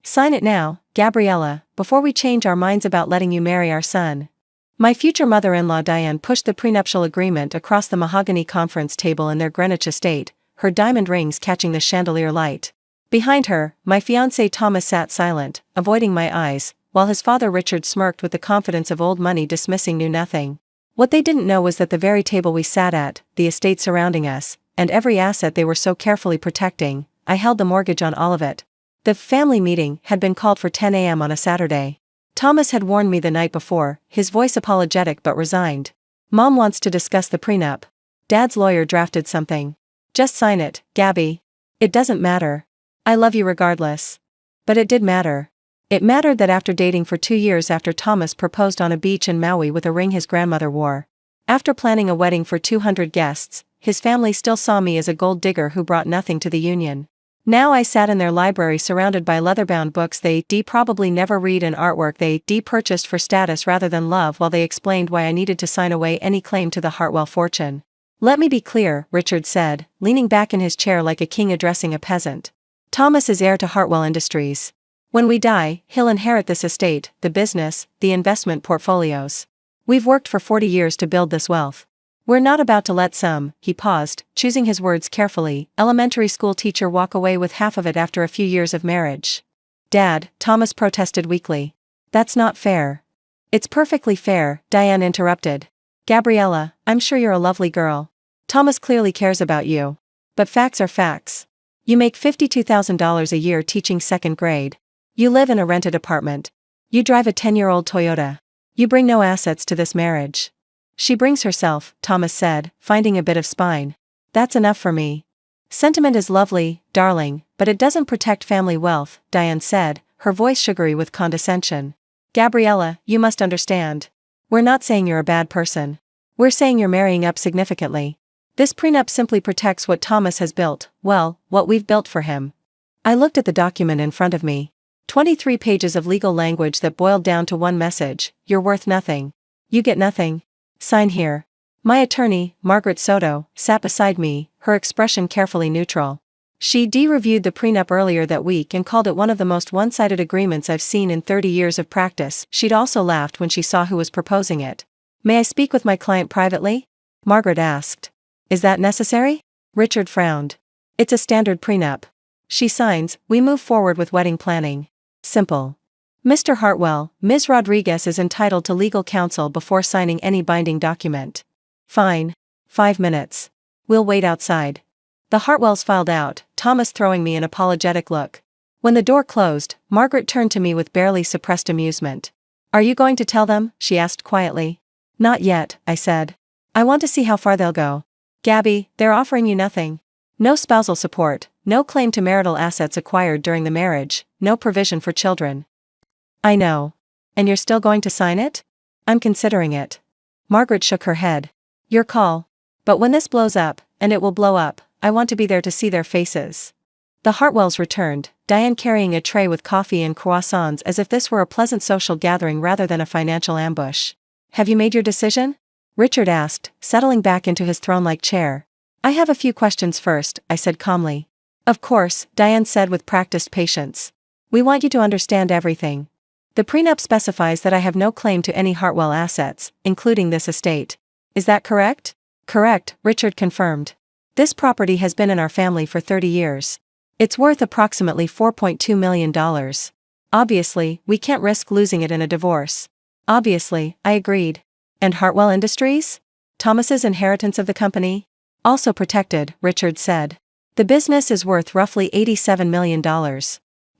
Sign it now, Gabriella, before we change our minds about letting you marry our son. My future mother-in-law Diane pushed the prenuptial agreement across the mahogany conference table in their Greenwich estate, her diamond rings catching the chandelier light. Behind her, my fiancé Thomas sat silent, avoiding my eyes, while his father Richard smirked with the confidence of old money dismissing new nothing. What they didn't know was that the very table we sat at, the estate surrounding us, and every asset they were so carefully protecting, I held the mortgage on all of it. The family meeting had been called for 10 a.m. on a Saturday. Thomas had warned me the night before, his voice apologetic but resigned. Mom wants to discuss the prenup. Dad's lawyer drafted something. Just sign it, Gabby. It doesn't matter. I love you regardless. But it did matter. It mattered that after dating for 2 years after Thomas proposed on a beach in Maui with a ring his grandmother wore. After planning a wedding for 200 guests, his family still saw me as a gold digger who brought nothing to the union. Now I sat in their library surrounded by leather-bound books they probably never read and artwork they purchased for status rather than love while they explained why I needed to sign away any claim to the Hartwell fortune. Let me be clear, Richard said, leaning back in his chair like a king addressing a peasant. Thomas is heir to Hartwell Industries. When we die, he'll inherit this estate, the business, the investment portfolios. We've worked for 40 years to build this wealth. We're not about to let some, he paused, choosing his words carefully, elementary school teacher walk away with half of it after a few years of marriage. Dad, Thomas protested weakly. That's not fair. It's perfectly fair, Diane interrupted. Gabriella, I'm sure you're a lovely girl. Thomas clearly cares about you. But facts are facts. You make $52,000 a year teaching second grade. You live in a rented apartment. You drive a 10-year-old Toyota. You bring no assets to this marriage. She brings herself, Thomas said, finding a bit of spine. That's enough for me. Sentiment is lovely, darling, but it doesn't protect family wealth, Diane said, her voice sugary with condescension. Gabriella, you must understand. We're not saying you're a bad person. We're saying you're marrying up significantly. This prenup simply protects what Thomas has built, well, what we've built for him. I looked at the document in front of me. 23 pages of legal language that boiled down to one message: you're worth nothing. You get nothing. Sign here. My attorney, Margaret Soto, sat beside me, her expression carefully neutral. She reviewed the prenup earlier that week and called it one of the most one-sided agreements I've seen in 30 years of practice. She'd also laughed when she saw who was proposing it. May I speak with my client privately? Margaret asked. Is that necessary? Richard frowned. It's a standard prenup. She signs, we move forward with wedding planning. Simple. Mr. Hartwell, Ms. Rodriguez is entitled to legal counsel before signing any binding document. Fine. 5 minutes. We'll wait outside. The Hartwells filed out, Thomas throwing me an apologetic look. When the door closed, Margaret turned to me with barely suppressed amusement. Are you going to tell them? She asked quietly. Not yet, I said. I want to see how far they'll go. Gabby, they're offering you nothing. No spousal support, no claim to marital assets acquired during the marriage, no provision for children. I know. And you're still going to sign it? I'm considering it. Margaret shook her head. Your call. But when this blows up, and it will blow up, I want to be there to see their faces. The Hartwells returned, Diane carrying a tray with coffee and croissants as if this were a pleasant social gathering rather than a financial ambush. Have you made your decision? Richard asked, settling back into his throne-like chair. I have a few questions first, I said calmly. Of course, Diane said with practiced patience. We want you to understand everything. The prenup specifies that I have no claim to any Hartwell assets, including this estate. Is that correct? Correct, Richard confirmed. This property has been in our family for 30 years. It's worth approximately $4.2 million. Obviously, we can't risk losing it in a divorce. Obviously, I agreed. And Hartwell Industries? Thomas's inheritance of the company? Also protected, Richard said. The business is worth roughly $87 million.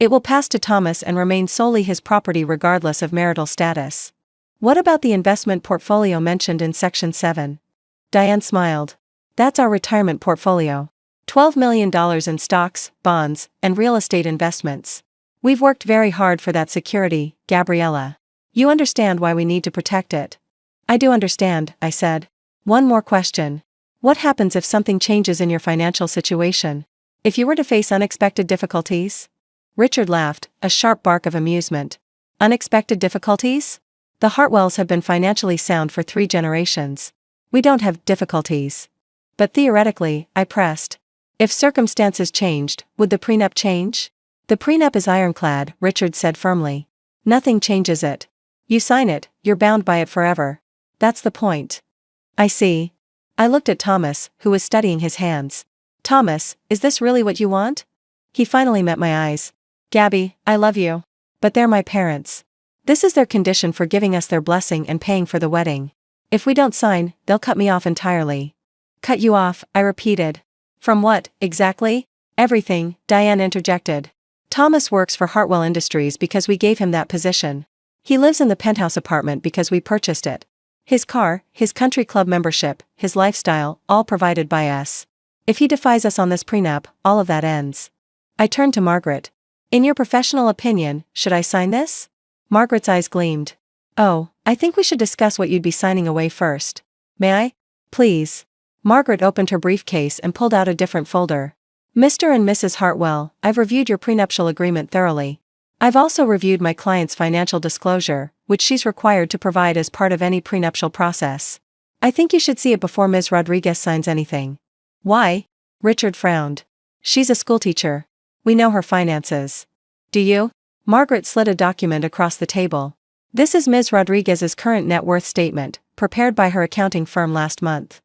It will pass to Thomas and remain solely his property regardless of marital status. What about the investment portfolio mentioned in Section 7? Diane smiled. That's our retirement portfolio. $12 million in stocks, bonds, and real estate investments. We've worked very hard for that security, Gabriella. You understand why we need to protect it. I do understand, I said. One more question. What happens if something changes in your financial situation? If you were to face unexpected difficulties? Richard laughed, a sharp bark of amusement. Unexpected difficulties? The Hartwells have been financially sound for 3 generations. We don't have difficulties. But theoretically, I pressed. If circumstances changed, would the prenup change? The prenup is ironclad, Richard said firmly. Nothing changes it. You sign it, you're bound by it forever. That's the point. I see. I looked at Thomas, who was studying his hands. Thomas, is this really what you want? He finally met my eyes. Gabby, I love you. But they're my parents. This is their condition for giving us their blessing and paying for the wedding. If we don't sign, they'll cut me off entirely. Cut you off, I repeated. From what, exactly? Everything, Diane interjected. Thomas works for Hartwell Industries because we gave him that position. He lives in the penthouse apartment because we purchased it. His car, his country club membership, his lifestyle, all provided by us. If he defies us on this prenup, all of that ends. I turned to Margaret. In your professional opinion, should I sign this? Margaret's eyes gleamed. Oh, I think we should discuss what you'd be signing away first. May I? Please. Margaret opened her briefcase and pulled out a different folder. Mr. and Mrs. Hartwell, I've reviewed your prenuptial agreement thoroughly. I've also reviewed my client's financial disclosure, which she's required to provide as part of any prenuptial process. I think you should see it before Ms. Rodriguez signs anything. Why? Richard frowned. She's a schoolteacher. We know her finances. Do you? Margaret slid a document across the table. This is Ms. Rodriguez's current net worth statement, prepared by her accounting firm last month.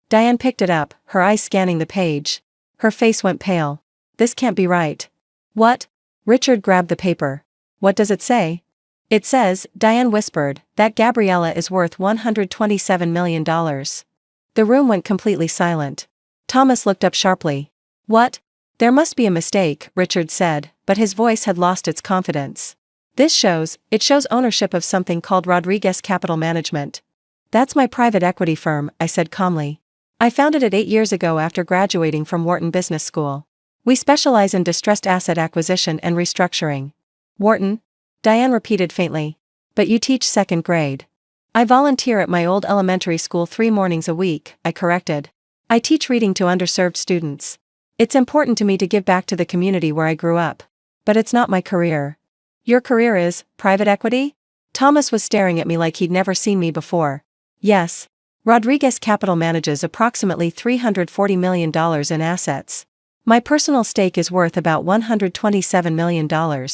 Diane picked it up, her eyes scanning the page. Her face went pale. This can't be right. What? Richard grabbed the paper. What does it say? It says, Diane whispered, that Gabriella is worth $127 million. The room went completely silent. Thomas looked up sharply. What? There must be a mistake, Richard said, but his voice had lost its confidence. It shows ownership of something called Rodriguez Capital Management. That's my private equity firm, I said calmly. I founded it 8 years ago after graduating from Wharton Business School. We specialize in distressed asset acquisition and restructuring. Wharton? Diane repeated faintly. But you teach second grade. I volunteer at my old elementary school 3 mornings a week, I corrected. I teach reading to underserved students. It's important to me to give back to the community where I grew up. But it's not my career. Your career is private equity? Thomas was staring at me like he'd never seen me before. Yes. Rodriguez Capital manages approximately $340 million in assets. My personal stake is worth about $127 million.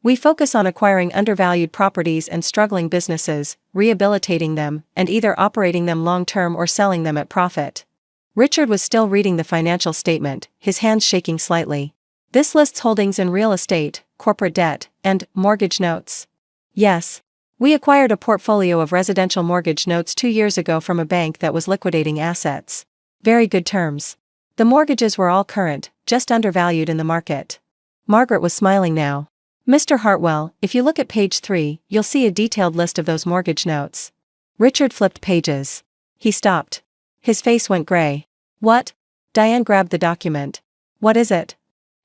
We focus on acquiring undervalued properties and struggling businesses, rehabilitating them, and either operating them long-term or selling them at profit. Richard was still reading the financial statement, his hands shaking slightly. This lists holdings in real estate, corporate debt, and mortgage notes. Yes. We acquired a portfolio of residential mortgage notes 2 years ago from a bank that was liquidating assets. Very good terms. The mortgages were all current, just undervalued in the market. Margaret was smiling now. Mr. Hartwell, if you look at page 3, you'll see a detailed list of those mortgage notes. Richard flipped pages. He stopped. His face went gray. What? Diane grabbed the document. What is it?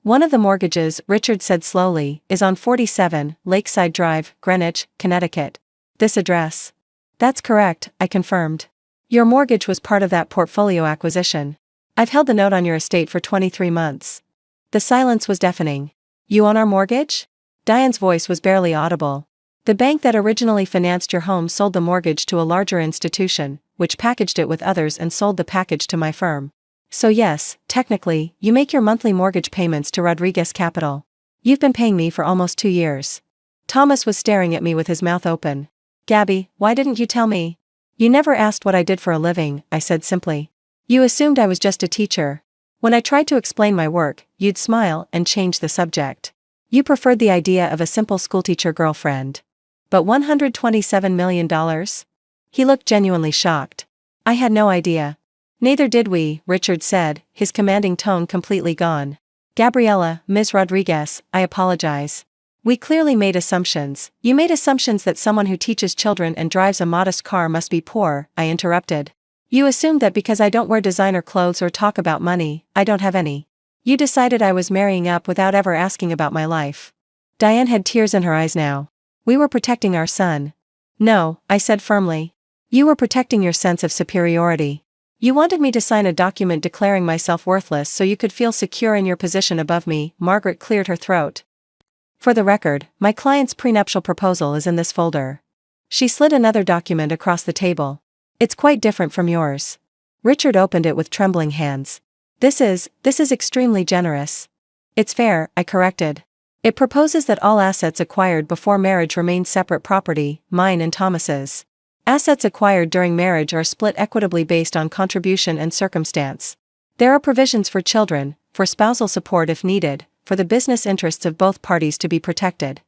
One of the mortgages, Richard said slowly, is on 47, Lakeside Drive, Greenwich, Connecticut. This address. That's correct, I confirmed. Your mortgage was part of that portfolio acquisition. I've held the note on your estate for 23 months. The silence was deafening. You own our mortgage? Diane's voice was barely audible. The bank that originally financed your home sold the mortgage to a larger institution, which packaged it with others and sold the package to my firm. So yes, technically, you make your monthly mortgage payments to Rodriguez Capital. You've been paying me for almost 2 years. Thomas was staring at me with his mouth open. Gabby, why didn't you tell me? You never asked what I did for a living, I said simply. You assumed I was just a teacher. When I tried to explain my work, you'd smile and change the subject. You preferred the idea of a simple schoolteacher girlfriend. But $127 million? He looked genuinely shocked. I had no idea. Neither did we, Richard said, his commanding tone completely gone. Gabriella, Ms. Rodriguez, I apologize. We clearly made assumptions. You made assumptions that someone who teaches children and drives a modest car must be poor, I interrupted. You assumed that because I don't wear designer clothes or talk about money, I don't have any. You decided I was marrying up without ever asking about my life. Diane had tears in her eyes now. We were protecting our son. No, I said firmly. You were protecting your sense of superiority. You wanted me to sign a document declaring myself worthless so you could feel secure in your position above me. Margaret cleared her throat. For the record, my client's prenuptial proposal is in this folder. She slid another document across the table. It's quite different from yours. Richard opened it with trembling hands. This is extremely generous. It's fair, I corrected. It proposes that all assets acquired before marriage remain separate property, mine and Thomas's. Assets acquired during marriage are split equitably based on contribution and circumstance. There are provisions for children, for spousal support if needed, for the business interests of both parties to be protected.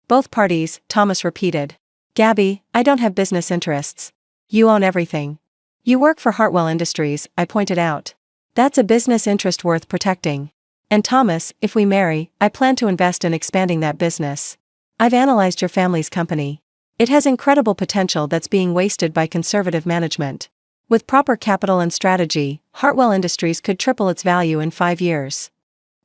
Both parties, Thomas repeated. Gabby, I don't have business interests. You own everything. You work for Hartwell Industries, I pointed out. That's a business interest worth protecting. And Thomas, if we marry, I plan to invest in expanding that business. I've analyzed your family's company. It has incredible potential that's being wasted by conservative management. With proper capital and strategy, Hartwell Industries could triple its value in 5 years.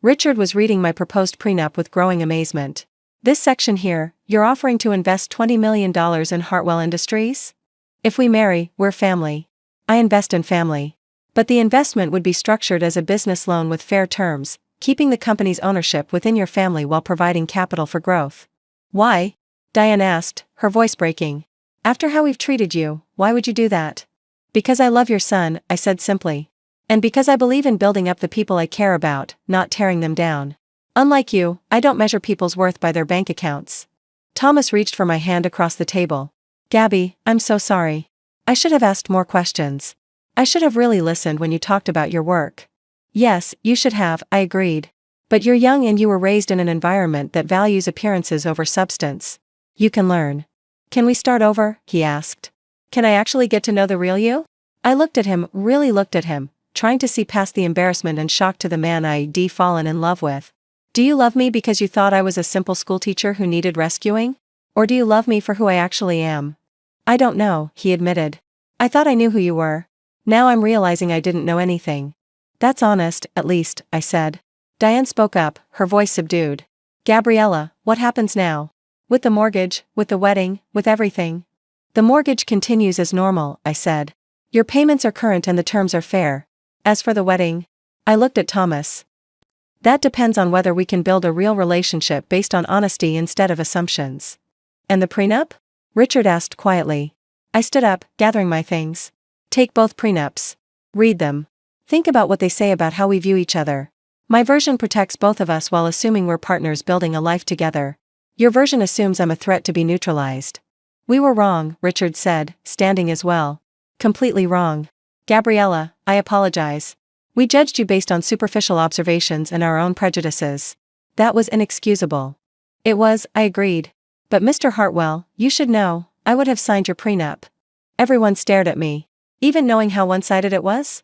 Richard was reading my proposed prenup with growing amazement. This section here, you're offering to invest $20 million in Hartwell Industries? If we marry, we're family. I invest in family. But the investment would be structured as a business loan with fair terms, keeping the company's ownership within your family while providing capital for growth. Why? Diane asked, her voice breaking. After how we've treated you, why would you do that? Because I love your son, I said simply. And because I believe in building up the people I care about, not tearing them down. Unlike you, I don't measure people's worth by their bank accounts. Thomas reached for my hand across the table. Gabby, I'm so sorry. I should have asked more questions. I should have really listened when you talked about your work. Yes, you should have, I agreed. But you're young and you were raised in an environment that values appearances over substance. You can learn. Can we start over? He asked. Can I actually get to know the real you? I looked at him, really looked at him, trying to see past the embarrassment and shock to the man I'd fallen in love with. Do you love me because you thought I was a simple schoolteacher who needed rescuing? Or do you love me for who I actually am? I don't know, he admitted. I thought I knew who you were. Now I'm realizing I didn't know anything. That's honest, at least, I said. Diane spoke up, her voice subdued. Gabriella, what happens now? With the mortgage, with the wedding, with everything? The mortgage continues as normal, I said. Your payments are current and the terms are fair. As for the wedding, I looked at Thomas. That depends on whether we can build a real relationship based on honesty instead of assumptions. And the prenup? Richard asked quietly. I stood up, gathering my things. Take both prenups. Read them. Think about what they say about how we view each other. My version protects both of us while assuming we're partners building a life together. Your version assumes I'm a threat to be neutralized. We were wrong, Richard said, standing as well. Completely wrong. Gabriella, I apologize. We judged you based on superficial observations and our own prejudices. That was inexcusable. It was, I agreed. But Mr. Hartwell, you should know, I would have signed your prenup. Everyone stared at me. Even knowing how one-sided it was?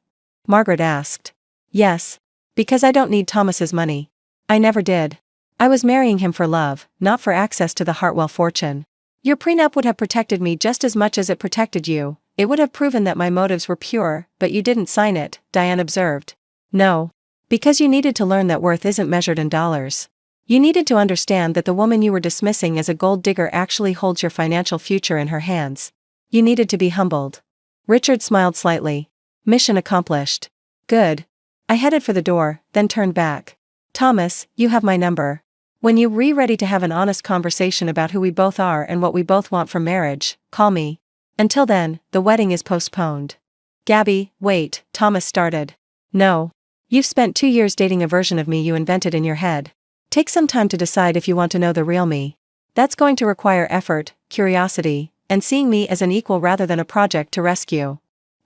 Margaret asked. Yes. Because I don't need Thomas's money. I never did. I was marrying him for love, not for access to the Hartwell fortune. Your prenup would have protected me just as much as it protected you. It would have proven that my motives were pure, but you didn't sign it, Diane observed. No. Because you needed to learn that worth isn't measured in dollars. You needed to understand that the woman you were dismissing as a gold digger actually holds your financial future in her hands. You needed to be humbled. Richard smiled slightly. Mission accomplished. Good. I headed for the door, then turned back. Thomas, you have my number. When you're ready to have an honest conversation about who we both are and what we both want from marriage, call me. Until then, the wedding is postponed. Gabby, wait, Thomas started. No. You've spent 2 years dating a version of me you invented in your head. Take some time to decide if you want to know the real me. That's going to require effort, curiosity, and seeing me as an equal rather than a project to rescue.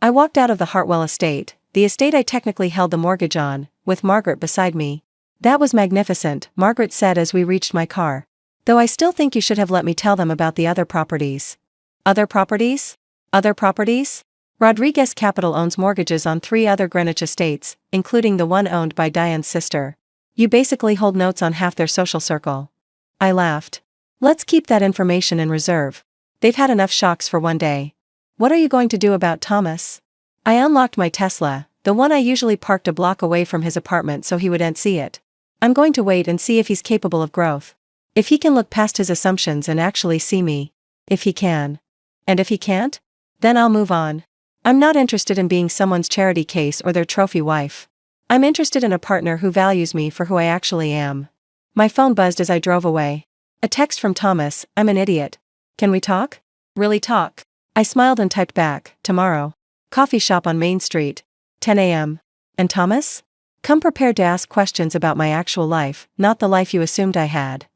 I walked out of the Hartwell estate, the estate I technically held the mortgage on, with Margaret beside me. That was magnificent, Margaret said as we reached my car. Though I still think you should have let me tell them about the other properties. Other properties? Other properties? Rodriguez Capital owns mortgages on 3 other Greenwich estates, including the one owned by Diane's sister. You basically hold notes on half their social circle. I laughed. Let's keep that information in reserve. They've had enough shocks for one day. What are you going to do about Thomas? I unlocked my Tesla, the one I usually parked a block away from his apartment so he wouldn't see it. I'm going to wait and see if he's capable of growth. If he can look past his assumptions and actually see me. If he can. And if he can't? Then I'll move on. I'm not interested in being someone's charity case or their trophy wife. I'm interested in a partner who values me for who I actually am. My phone buzzed as I drove away. A text from Thomas, I'm an idiot. Can we talk? Really talk? I smiled and typed back, tomorrow. Coffee shop on Main Street. 10 a.m. And Thomas? Come prepared to ask questions about my actual life, not the life you assumed I had.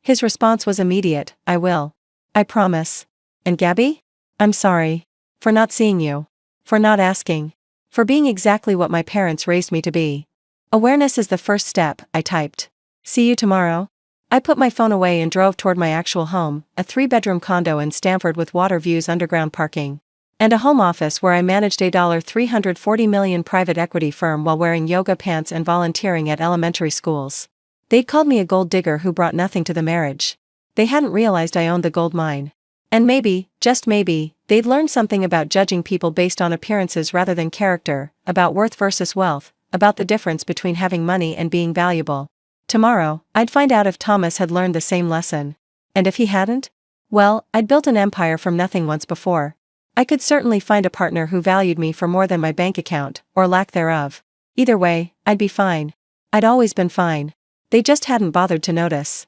His response was immediate, I will. I promise. And Gabby? I'm sorry. For not seeing you. For not asking. For being exactly what my parents raised me to be. Awareness is the first step, I typed. See you tomorrow? I put my phone away and drove toward my actual home, a 3-bedroom condo in Stamford with water views, underground parking. And a home office where I managed a $340 million private equity firm while wearing yoga pants and volunteering at elementary schools. They'd called me a gold digger who brought nothing to the marriage. They hadn't realized I owned the gold mine. And maybe, just maybe, they'd learned something about judging people based on appearances rather than character, about worth versus wealth, about the difference between having money and being valuable. Tomorrow, I'd find out if Thomas had learned the same lesson. And if he hadn't? Well, I'd built an empire from nothing once before. I could certainly find a partner who valued me for more than my bank account, or lack thereof. Either way, I'd be fine. I'd always been fine. They just hadn't bothered to notice.